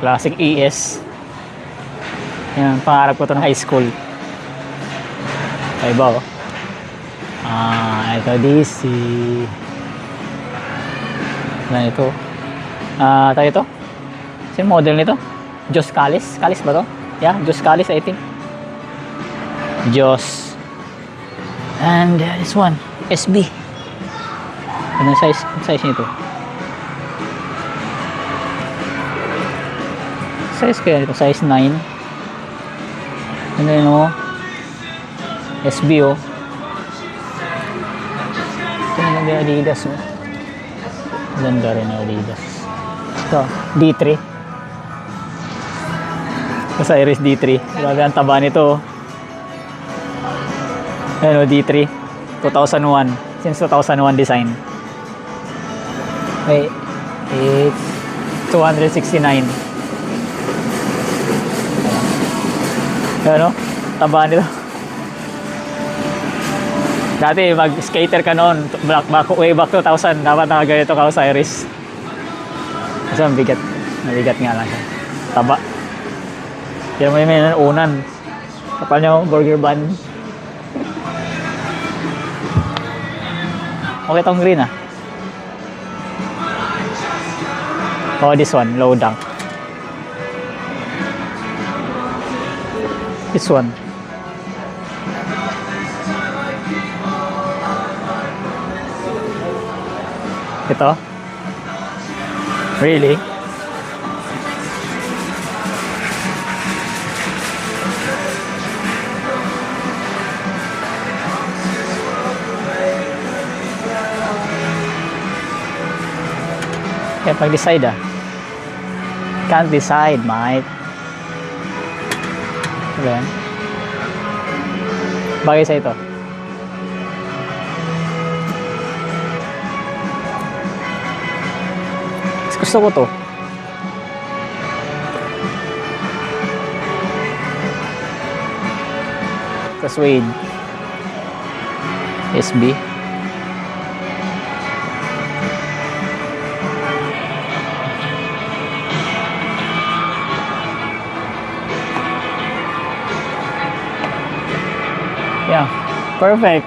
Classic ES. Yan, pangarap ko to ng high school. Ay ba, oh? Ito DC. Ano ito? Tayo ito? Sino model nito? Jos Callis? Callis ba to? Yeah, Jos Callis, I think. Jos. And this one, SB. Ano size nito? Size kaya ito? Size 9. Ano yun, oh? SB, oh. Ito na nag-Adidas, oh. Ganda rin ang Adidas. Ito, D3. Osiris D3. Grabe ang taba nito, oh. Ayan, oh, D3. 2001. Since 2001 design. Wait. It's 269. Ayan, oh. Taba nito. Dati mag-skater ka noon, way back 2000, dapat nakaganito ka Osiris. Kasi mabigat. Mabigat nga lang siya. Taba. Kaya mo yung unan. Kapal niya burger bun. Okay itong green, ah. Oh, this one, low dunk. This one. Ito? Really? Kaya pag-decide, ah. Can't decide, mate. Diba? Bagay sa ito. Gusto ko to. Sa suede. SB. Yeah, perfect.